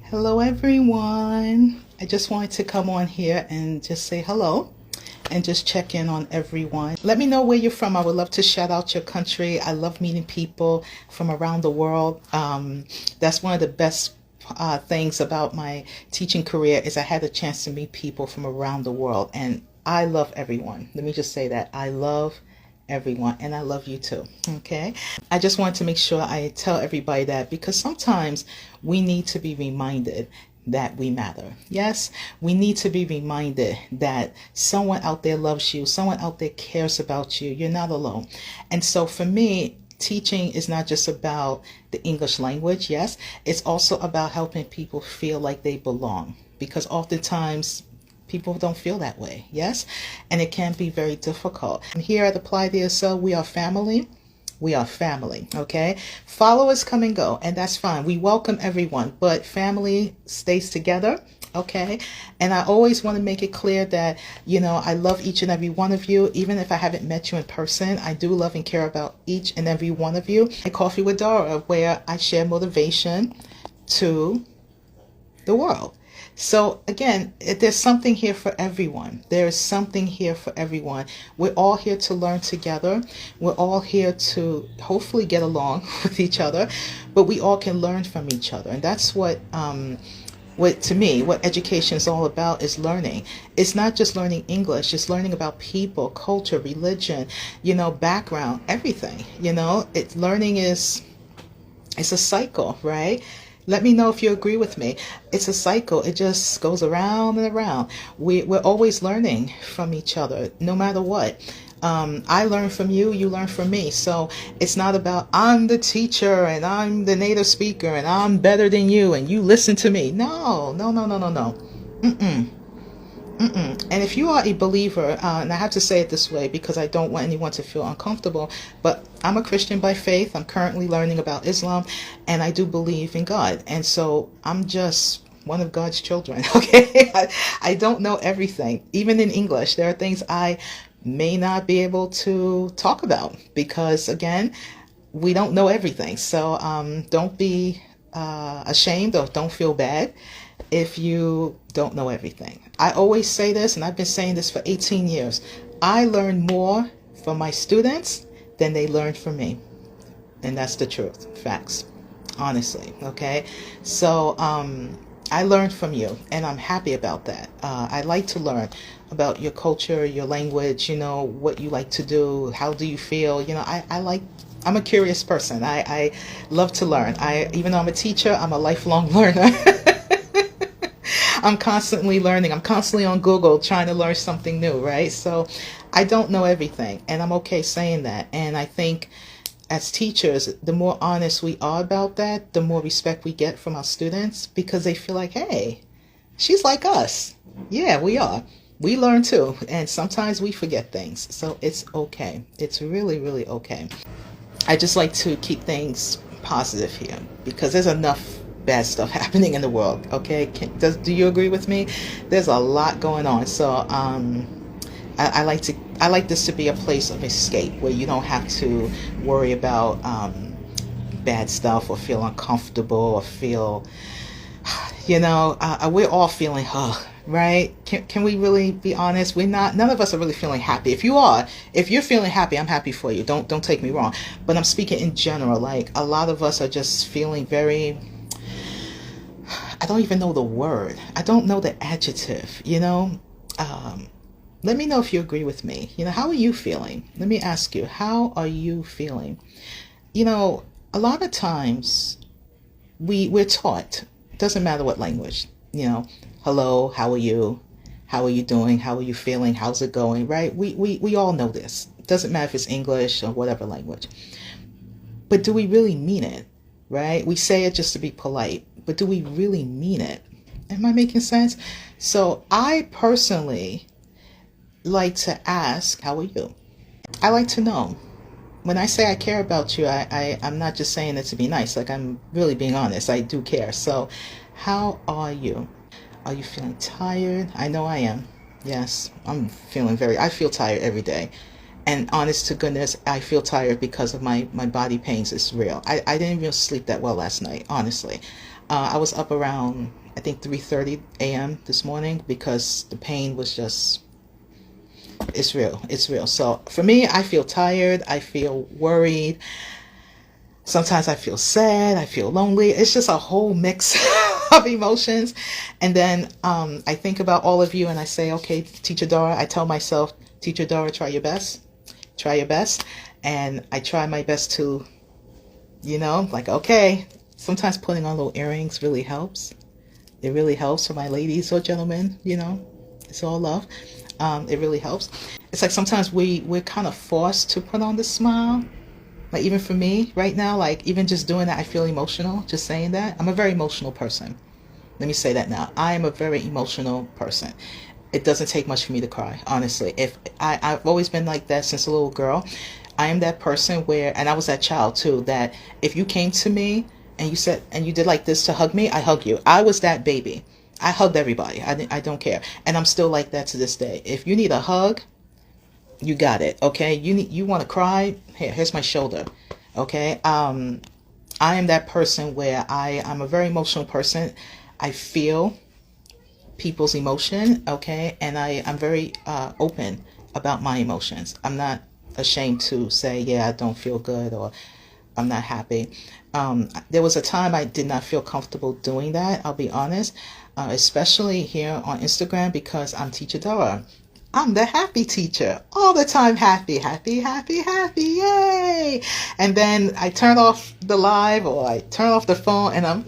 Hello everyone. I just wanted to come on here and just say hello and just check in on everyone. Let me know where you're from. I would love to shout out your country. I love meeting people from around the world. That's one of the best things about my teaching career is I had a chance to meet people from around the world, and I love everyone. Let me just say that I love everyone, and I love you too. Okay, I just want to make sure I tell everybody that, because sometimes we need to be reminded that we matter. Yes, we need to be reminded that someone out there loves you, someone out there cares about you. You're not alone. And so for me, teaching is not just about the English language. Yes, it's also about helping people feel like they belong, because oftentimes people don't feel that way. Yes, and it can be very difficult. And here at Applied ESL, we are family. We are family, okay? Followers come and go, and that's fine. We welcome everyone, but family stays together, okay? And I always want to make it clear that, I love each and every one of you. Even if I haven't met you in person, I do love and care about each and every one of you. At Coffee with Dara, where I share motivation to the world. So again, there's something here for everyone. There is something here for everyone. We're all here to learn together. We're all here to hopefully get along with each other, but we all can learn from each other. And that's what to me, what education is all about, is learning. It's not just learning English. It's learning about people, culture, religion, background, everything. Learning is a cycle, right? Let me know if you agree with me. It's a cycle. It just goes around and around. We're always learning from each other, no matter what. I learn from you, you learn from me. So it's not about I'm the teacher and I'm the native speaker and I'm better than you and you listen to me. No. And if you are a believer, and I have to say it this way because I don't want anyone to feel uncomfortable, but I'm a Christian by faith. I'm currently learning about Islam, and I do believe in God. And so I'm just one of God's children, okay? I don't know everything. Even in English, there are things I may not be able to talk about because, again, we don't know everything. So don't be ashamed or don't feel bad if you don't know everything. I always say this, and I've been saying this for 18 years. I learn more from my students than they learn from me. And that's the truth. Facts. Honestly. Okay? So I learned from you, and I'm happy about that. I like to learn about your culture, your language, what you like to do, how do you feel. I'm a curious person. I love to learn. Even though I'm a teacher, I'm a lifelong learner. I'm constantly learning. I'm constantly on Google trying to learn something new, right? So I don't know everything, and I'm okay saying that. And I think as teachers, the more honest we are about that, the more respect we get from our students, because they feel like, hey, she's like us. Yeah, we are. We learn too, and sometimes we forget things. So it's okay. It's really, really okay. I just like to keep things positive here because there's enough bad stuff happening in the world. Okay, do you agree with me? There's a lot going on. So I like this to be a place of escape where you don't have to worry about bad stuff or feel uncomfortable or feel, we're all feeling, right? Can we really be honest? None of us are really feeling happy. If you're feeling happy, I'm happy for you. Don't take me wrong. But I'm speaking in general. Like, a lot of us are just feeling very, I don't even know the word. I don't know the adjective, Let me know if you agree with me. How are you feeling? Let me ask you, how are you feeling? A lot of times we're taught, it doesn't matter what language, hello, how are you? How are you doing? How are you feeling? How's it going? Right? We all know this. It doesn't matter if it's English or whatever language. But do we really mean it? Right? We say it just to be polite, but do we really mean it? Am I making sense? So I personally like to ask, how are you? I like to know. When I say I care about you, I'm not just saying it to be nice. Like, I'm really being honest. I do care. So how are you? Are you feeling tired? I know I am. Yes, I feel tired every day. And honest to goodness, I feel tired because of my body pains. It's real. I didn't even sleep that well last night, honestly. I was up around, I think, 3:30 a.m. this morning because the pain was just, it's real. It's real. So for me, I feel tired. I feel worried. Sometimes I feel sad. I feel lonely. It's just a whole mix of emotions. And then I think about all of you and I say, okay, Teacher Dora, I tell myself, Teacher Dora, try your best. Try your best. And I try my best to, like, okay, sometimes putting on little earrings really helps. It really helps for my ladies or gentlemen, it's all love. It really helps. It's like sometimes we're kind of forced to put on the smile. Like even for me right now, like even just doing that, I feel emotional. Just saying that. I'm a very emotional person. Let me say that now. I am a very emotional person. It doesn't take much for me to cry, honestly. If I've always been like that since a little girl. I am that person where, and I was that child too, that if you came to me and you said, and you did like this to hug me, I hug you. I was that baby. I hugged everybody. I don't care. And I'm still like that to this day. If you need a hug, you got it. Okay. You want to cry? Here's my shoulder. Okay. I am that person where I'm a very emotional person. I feel people's emotion. Okay. And I'm very open about my emotions. I'm not ashamed to say, yeah, I don't feel good or I'm not happy. There was a time I did not feel comfortable doing that. I'll be honest, especially here on Instagram because I'm Teacher Dora. I'm the happy teacher, all the time happy, happy, happy, happy, yay! And then I turn off the live or I turn off the phone and I'm,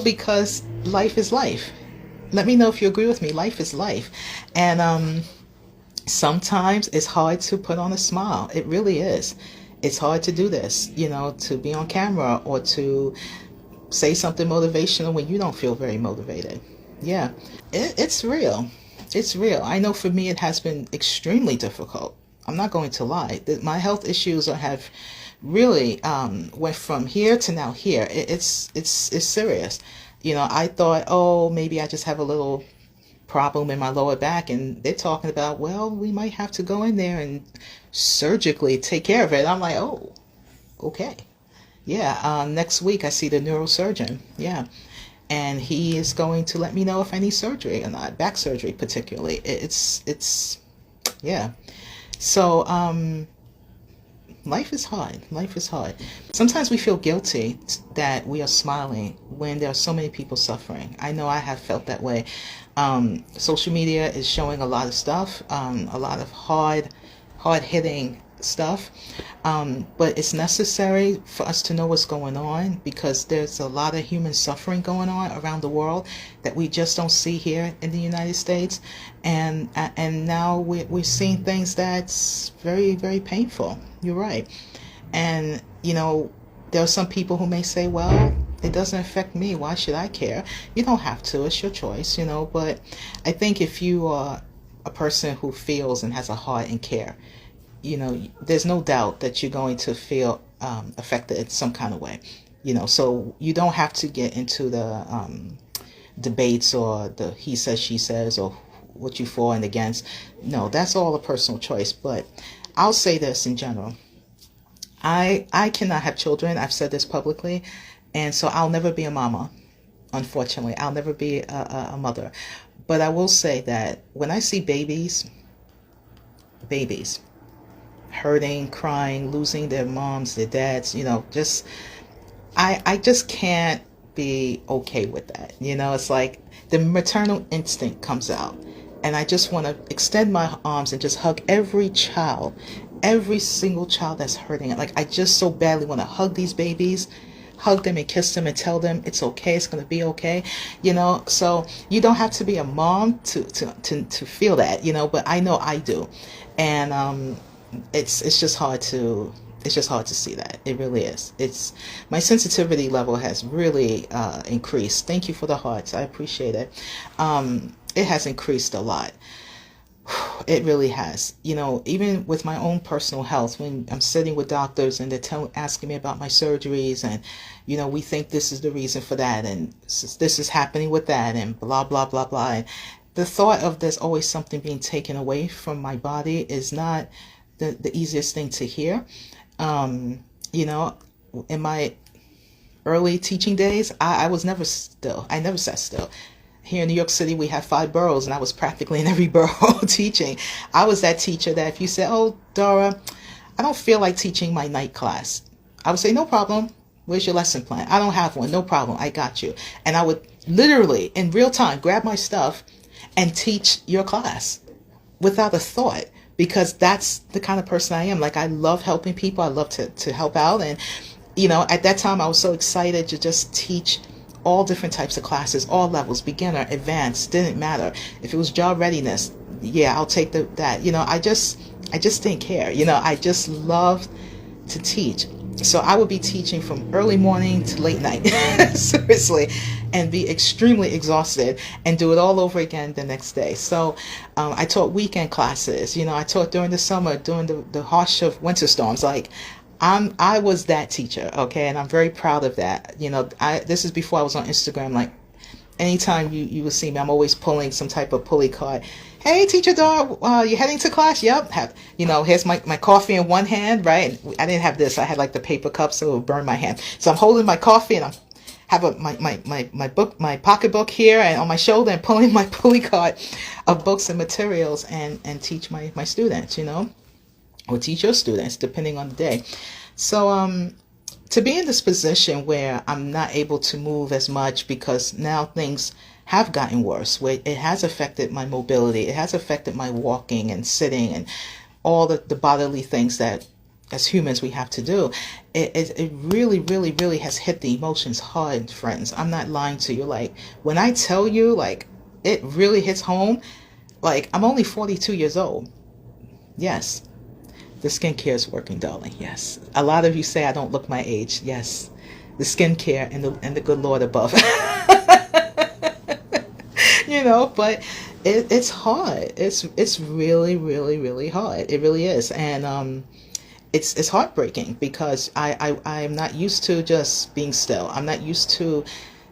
because life is life. Let me know if you agree with me. Life is life. And sometimes it's hard to put on a smile. It really is. It's hard to do this, to be on camera or to say something motivational when you don't feel very motivated. Yeah, it's real. It's real. I know for me it has been extremely difficult. I'm not going to lie. My health issues have really went from here to now here. It's serious. I thought, oh, maybe I just have a little problem in my lower back, and they're talking about, well, we might have to go in there and surgically take care of it. I'm like, oh, okay. Yeah, next week I see the neurosurgeon. Yeah. And he is going to let me know if I need surgery or not, back surgery particularly. Yeah. So, life is hard. Life is hard. Sometimes we feel guilty that we are smiling when there are so many people suffering. I know I have felt that way. Social media is showing a lot of stuff, a lot of hard-hitting stuff. But it's necessary for us to know what's going on because there's a lot of human suffering going on around the world that we just don't see here in the United States. And now we're seeing things that's very, very painful. You're right. And, there are some people who may say, well, it doesn't affect me. Why should I care? You don't have to. It's your choice, but I think if you are a person who feels and has a heart and care, there's no doubt that you're going to feel affected in some kind of way. So you don't have to get into the debates or the he says, she says, or what you for and against. No, that's all a personal choice. But I'll say this in general. I cannot have children. I've said this publicly. And so I'll never be a mama. Unfortunately, I'll never be a mother. But I will say that when I see babies hurting, crying, losing their moms, their dads, I just can't be okay with that. It's like the maternal instinct comes out. And I just want to extend my arms and just hug every child, every single child that's hurting. Like I just so badly want to hug these babies, hug them and kiss them and tell them it's okay, it's going to be okay. So you don't have to be a mom to feel that, but I know I do. And it's just hard to see that. It really is. My sensitivity level has really increased. Thank you for the hearts. I appreciate it. It has increased a lot. It really has. Even with my own personal health, when I'm sitting with doctors and they're asking me about my surgeries and, we think this is the reason for that and this is happening with that and blah, blah, blah, blah. And the thought of there's always something being taken away from my body is not the easiest thing to hear. In my early teaching days, I was never still. I never sat still. Here in New York City, we have 5 boroughs, and I was practically in every borough teaching. I was that teacher that if you said, oh, Dora, I don't feel like teaching my night class, I would say, no problem. Where's your lesson plan? I don't have one. No problem. I got you. And I would literally, in real time, grab my stuff and teach your class without a thought, because that's the kind of person I am. Like, I love helping people. I love to help out. And, at that time, I was so excited to just teach all different types of classes, all levels, beginner, advanced, didn't matter. If it was job readiness, yeah, I'll take that. I just didn't care. I just loved to teach. So I would be teaching from early morning to late night, seriously, and be extremely exhausted and do it all over again the next day. So I taught weekend classes. I taught during the summer, during the harsh of winter storms. Like, I was that teacher, okay, and I'm very proud of that. This is before I was on Instagram. Like, anytime you will see me, I'm always pulling some type of pulley card. Hey, teacher Dora, you heading to class? Yep. Here's my coffee in one hand, right? I didn't have this. I had like the paper cup, so it would burn my hand. So I'm holding my coffee, and my book, my pocketbook here, and on my shoulder, and pulling my pulley card of books and materials, and teach my students, or teach your students, depending on the day. So to be in this position where I'm not able to move as much because now things have gotten worse, where it has affected my mobility, it has affected my walking and sitting and all the bodily things that as humans we have to do. It really, really, really has hit the emotions hard, friends. I'm not lying to you. Like, when I tell you, like, it really hits home. Like, I'm only 42 years old. Yes. The skincare is working, darling. Yes. A lot of you say I don't look my age. Yes. The skincare and the good Lord above. But it's hard. It's really, really, really hard. It really is. And it's heartbreaking, because I'm not used to just being still. I'm not used to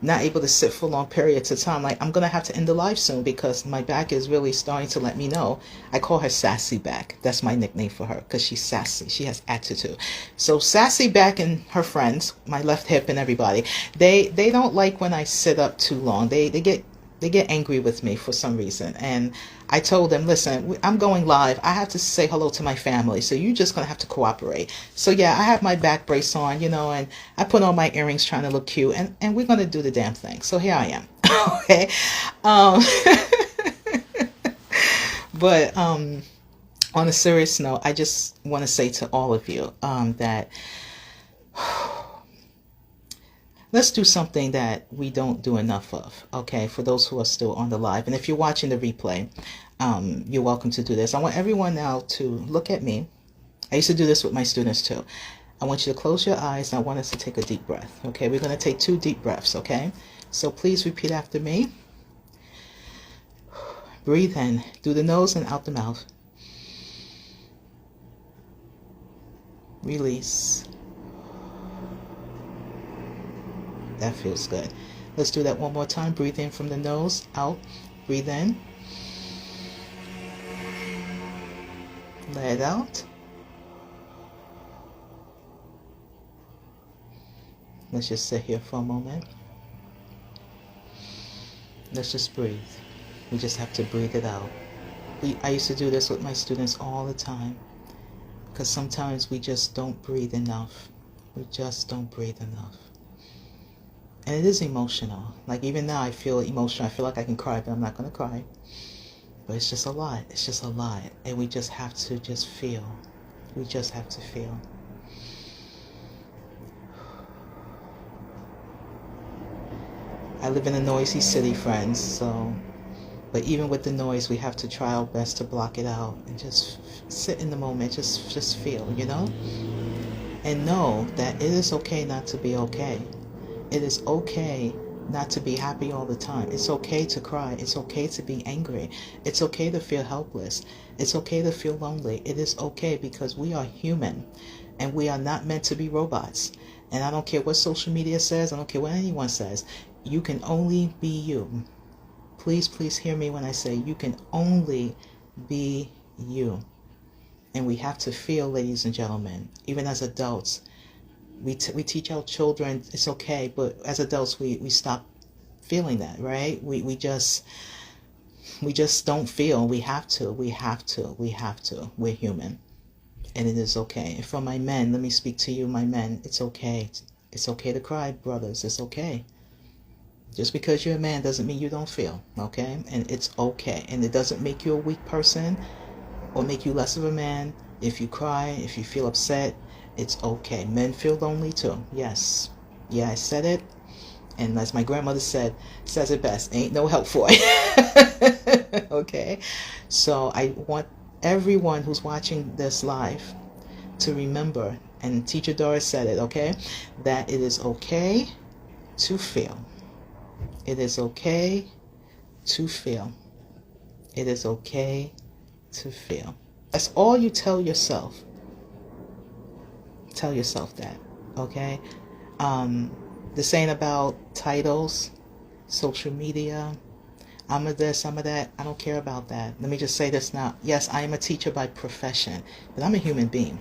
not able to sit for long periods of time. Like, I'm going to have to end the life soon, because my back is really starting to let me know. I call her Sassy Back. That's my nickname for her, because she's sassy. She has attitude. So Sassy Back and her friends, my left hip and everybody, they don't like when I sit up too long. They get angry with me for some reason. And I told them, listen, I'm going live. I have to say hello to my family, so you're just going to have to cooperate. So yeah, I have my back brace on, and I put on my earrings trying to look cute, and we're going to do the damn thing. So here I am. Okay. But on a serious note, I just want to say to all of you that let's do something that we don't do enough of, okay, for those who are still on the live. And if you're watching the replay, you're welcome to do this. I want everyone now to look at me. I used to do this with my students too. I want you to close your eyes, and I want us to take a deep breath, okay? We're going to take 2 deep breaths, okay? So please repeat after me. Breathe in through the nose and out the mouth. Release. That feels good. Let's do that one more time. Breathe in from the nose, out. Breathe in. Let it out. Let's just sit here for a moment. Let's just breathe. We just have to breathe it out. I used to do this with my students all the time, because sometimes we just don't breathe enough. We just don't breathe enough. And it is emotional. Like, even now I feel emotional. I feel like I can cry, but I'm not going to cry. But it's just a lot. It's just a lot. And we just have to just feel. We just have to feel. I live in a noisy city, friends, so, but even with the noise, we have to try our best to block it out and just sit in the moment, just feel, and know that it is okay not to be okay. It is okay not to be happy all the time. It's okay to cry. It's okay to be angry. It's okay to feel helpless. It's okay to feel lonely. It is okay, because we are human and we are not meant to be robots. And I don't care what social media says. I don't care what anyone says. You can only be you. Please, please hear me when I say you can only be you. And we have to feel, ladies and gentlemen, even as adults, We teach our children it's okay, but as adults we stop feeling that, right? We just don't feel. We have to. We're human, and it is okay. And for my men, let me speak to you, my men. It's okay. It's okay to cry, brothers. It's okay. Just because you're a man doesn't mean you don't feel, okay? And it's okay. And it doesn't make you a weak person or make you less of a man. If you cry, if you feel upset, it's okay. Men feel lonely too. Yes. Yeah, I said it. And as my grandmother says it best, ain't no help for it. Okay? So I want everyone who's watching this live to remember, and Teacher Doris said it, okay? That it is okay to feel. It is okay to feel. It is okay to feel. That's all you tell yourself. Tell yourself that, okay? This ain't about titles, social media. I'm a this, I'm a that. I don't care about that. Let me just say this now. Yes, I am a teacher by profession, but I'm a human being.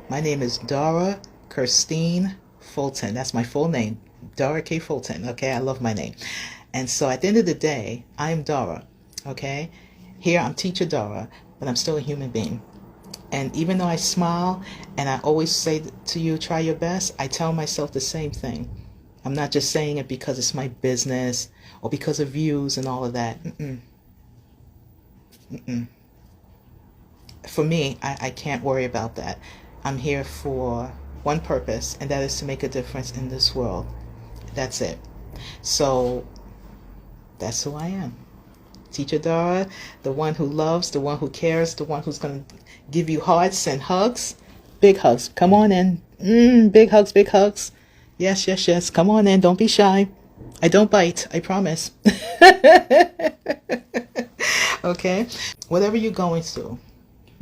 My name is Dara Kirstine Fulton. That's my full name, Dara K. Fulton. Okay, I love my name. And so at the end of the day, I am Dara. Okay, here I'm Teacher Dara, but I'm still a human being. And even though I smile and I always say to you, try your best, I tell myself the same thing. I'm not just saying it because it's my business or because of views and all of that. For me, I can't worry about that. I'm here for one purpose, and that is to make a difference in this world. That's it. So that's who I am. Teacher Dara, the one who loves, the one who cares, the one who's going to give you hearts and hugs. Big hugs. Come on in. Big hugs, big hugs. Yes, yes, yes. Come on in. Don't be shy. I don't bite. I promise. Okay? Whatever you're going through,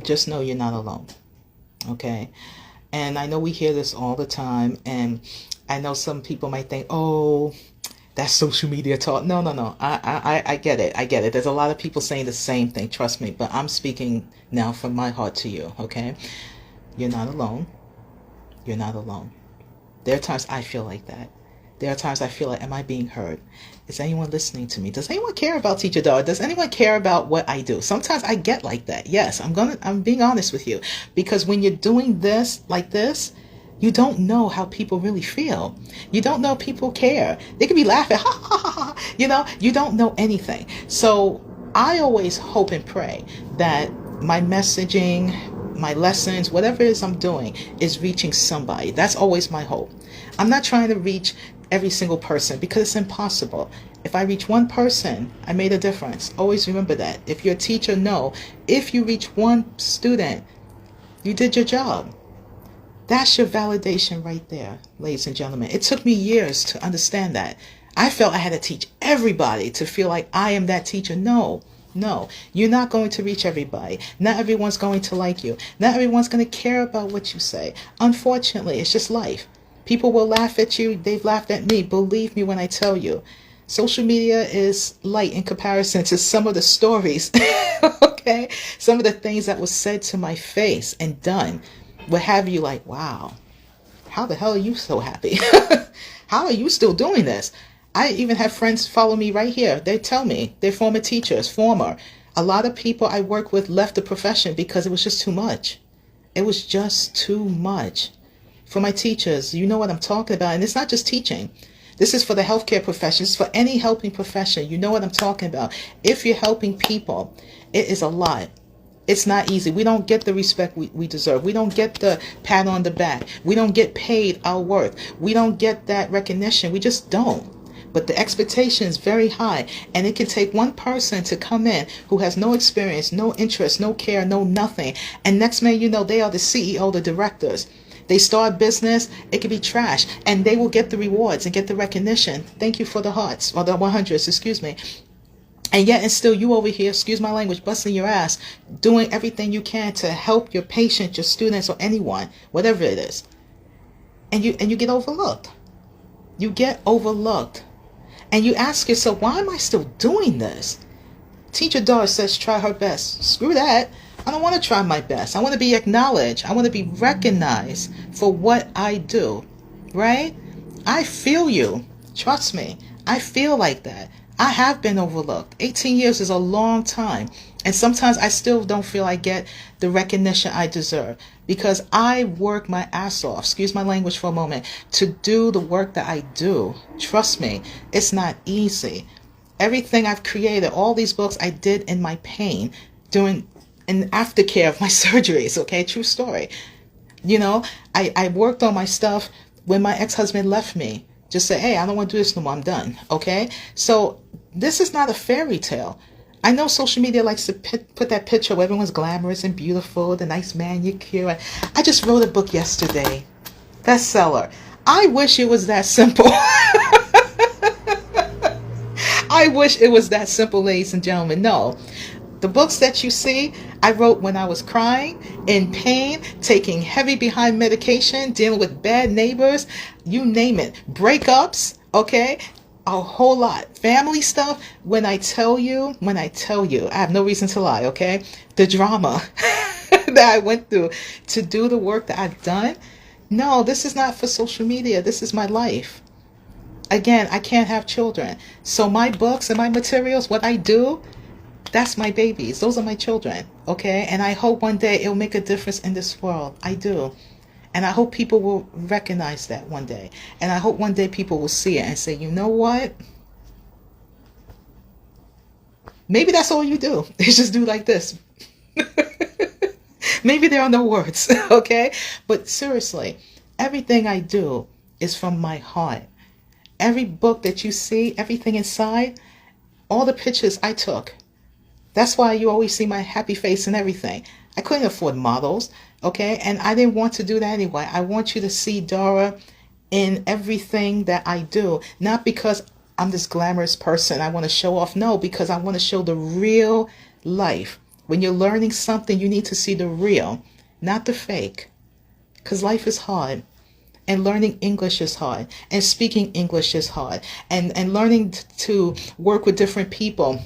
just know you're not alone. Okay? And I know we hear this all the time, and I know some people might think, oh, that's social media talk. No. I get it. I get it. There's a lot of people saying the same thing. Trust me. But I'm speaking now from my heart to you. Okay? You're not alone. You're not alone. There are times I feel like that. There are times I feel like, am I being heard? Is anyone listening to me? Does anyone care about Teacher Dara? Does anyone care about what I do? Sometimes I get like that. Yes, I'm being honest with you. Because when you're doing this like this, you don't know how people really feel. You don't know if people care. They could be laughing, ha, ha, ha, ha. You know, you don't know anything. So I always hope and pray that my messaging, my lessons, whatever it is I'm doing, is reaching somebody. That's always my hope. I'm not trying to reach every single person because it's impossible. If I reach one person, I made a difference. Always remember that. If you're a teacher, know, if you reach one student, you did your job. That's your validation right there, ladies and gentlemen. It took me years to understand that. I felt I had to teach everybody to feel like I am that teacher. No, you're not going to reach everybody. Not everyone's going to like you. Not everyone's going to care about what you say. Unfortunately, it's just life. People will laugh at you. They've laughed at me. Believe me when I tell you. Social media is light in comparison to some of the stories, okay? Some of the things that was said to my face and done will have you like, wow, how the hell are you so happy? How are you still doing this? I even have friends follow me right here. They tell me they're former teachers, A lot of people I work with left the profession because it was just too much. It was just too much. For my teachers, you know what I'm talking about. And it's not just teaching. This is for the healthcare profession. It's for any helping profession. You know what I'm talking about. If you're helping people, it is a lot. It's not easy. We don't get the respect we deserve. We don't get the pat on the back. We don't get paid our worth. We don't get that recognition. We just don't. But the expectation is very high. And it can take one person to come in who has no experience, no interest, no care, no nothing. And next man you know, they are the CEO, the directors. They start business, it could be trash, and they will get the rewards and get the recognition. Thank you for the hearts, or the 100s, excuse me. And yet and still you over here, excuse my language, busting your ass, doing everything you can to help your patient, your students, or anyone, whatever it is. And you get overlooked. You get overlooked. And you ask yourself, why am I still doing this? Teacher Dara says try her best. Screw that. I don't want to try my best. I want to be acknowledged. I want to be recognized for what I do, right? I feel you. Trust me. I feel like that. I have been overlooked. 18 years is a long time. And sometimes I still don't feel I get the recognition I deserve because I work my ass off, excuse my language for a moment, to do the work that I do. Trust me, it's not easy. Everything I've created, all these books I did in my pain, during an aftercare of my surgeries, okay? True story. You know, I worked on my stuff when my ex-husband left me. Just say, hey, I don't want to do this no more. I'm done. Okay? So this is not a fairy tale. I know social media likes to put that picture where everyone's glamorous and beautiful, the nice manicure. I just wrote a book yesterday. Bestseller. I wish it was that simple. I wish it was that simple, ladies and gentlemen. No. The books that you see, I wrote when I was crying, in pain, taking heavy behind medication, dealing with bad neighbors, you name it. Breakups, okay? A whole lot. Family stuff. When I tell you, I have no reason to lie, okay? The drama that I went through to do the work that I've done. No, this is not for social media. This is my life. Again, I can't have children. So my books and my materials, what I do, that's my babies. Those are my children, okay? And I hope one day it'll make a difference in this world. I do. And I hope people will recognize that one day. And I hope one day people will see it and say, you know what? Maybe that's all you do. Is just do like this. Maybe there are no words, okay? But seriously, everything I do is from my heart. Every book that you see, everything inside, all the pictures I took. That's why you always see my happy face and everything. I couldn't afford models, okay? And I didn't want to do that anyway. I want you to see Dora in everything that I do. Not because I'm this glamorous person I want to show off. No, because I want to show the real life. When you're learning something, you need to see the real, not the fake. Because life is hard. And learning English is hard. And speaking English is hard. And learning to work with different people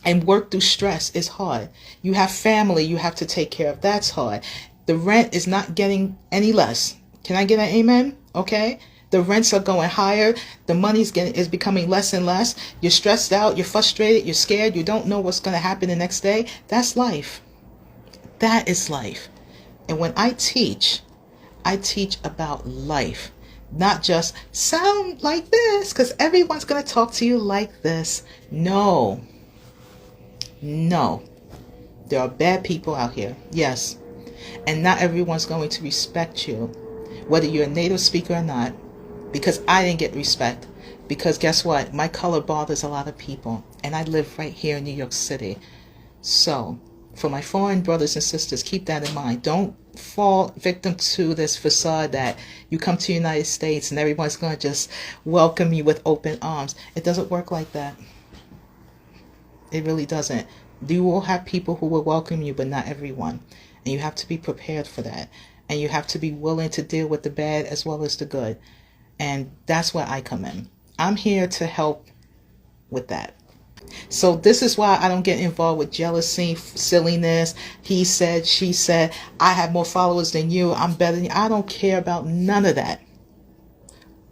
and work through stress is hard. You have family you have to take care of. That's hard. The rent is not getting any less. Can I get an amen? Okay? The rents are going higher. The money is becoming less and less. You're stressed out. You're frustrated. You're scared. You don't know what's going to happen the next day. That's life. That is life. And when I teach about life. Not just sound like this, because everyone's going to talk to you like this. No. No. There are bad people out here. Yes. And not everyone's going to respect you, whether you're a native speaker or not, because I didn't get respect. Because guess what? My color bothers a lot of people. And I live right here in New York City. So, for my foreign brothers and sisters, keep that in mind. Don't fall victim to this facade that you come to the United States and everyone's going to just welcome you with open arms. It doesn't work like that. It really doesn't. You will have people who will welcome you, but not everyone. And you have to be prepared for that. And you have to be willing to deal with the bad as well as the good. And that's where I come in. I'm here to help with that. So this is why I don't get involved with jealousy, silliness. He said, she said, I have more followers than you. I'm better than you. I don't care about none of that.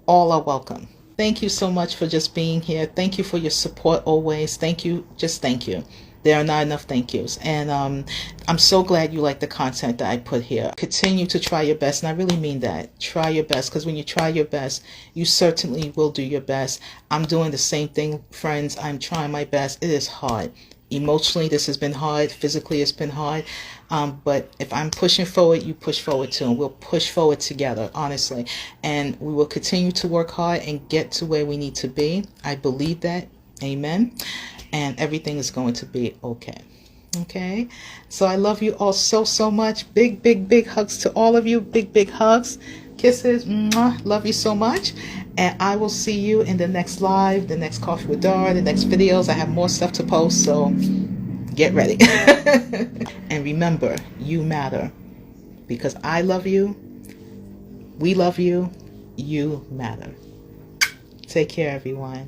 All are welcome. Thank you so much for just being here. Thank you for your support always. Thank you. Just thank you. There are not enough thank yous. And I'm so glad you like the content that I put here. Continue to try your best. And I really mean that. Try your best. Because when you try your best, you certainly will do your best. I'm doing the same thing, friends. I'm trying my best. It is hard. Emotionally, this has been hard. Physically, it's been hard. But if I'm pushing forward, you push forward too. And we'll push forward together, honestly. And we will continue to work hard and get to where we need to be. I believe that. Amen. And everything is going to be okay. Okay? So I love you all so, so much. Big, big, big hugs to all of you. Big, big hugs. Kisses. Mwah. Love you so much. And I will see you in the next live, the next Coffee with Dora, the next videos. I have more stuff to post, so get ready. And remember, you matter. Because I love you. We love you. You matter. Take care, everyone.